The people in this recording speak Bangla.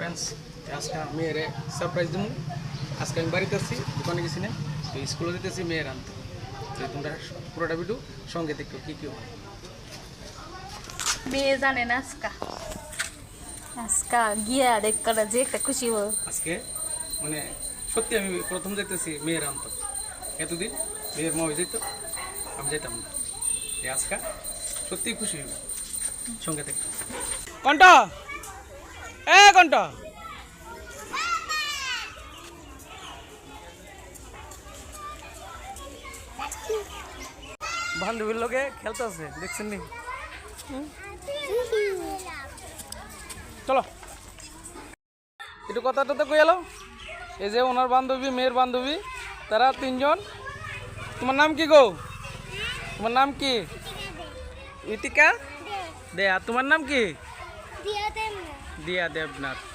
ফ্রেন্ডস, আজকে মেয়েরে সারপ্রাইজ দেবো। আজকে আমি বাড়িতে আসছি, দোকানে গেছি না, তো স্কুলে দিতেছি মেয়ের আনতে। তো তোমরা পুরোটা ভিডিও সঙ্গে দেখো কী কী হয়। মেয়ে জানে না আজকা গিয়া দেখ করা যে একটা খুশি হো। আজকে মানে সত্যি আমি প্রথম যাইতেছি মেয়ের আনতে। এতদিন মেয়ের মা হয়ে যেত, আমি যাইতাম না। এই আজকে সত্যিই খুশি হইব, সঙ্গে দেখো। কণ্টা কণ্টা বান্ধবীর লোকে খেলতে আছে, দেখছেন নি? চলো একটু কথা টথা কই এলো। এই যে ওনার বান্ধবী, মেয়ের বান্ধবী, তারা তিনজন। তোমার নাম কি গো? তোমার নাম কি? ইতিকা দে। আর তোমার নাম কি? দিয়া দেবনাথ।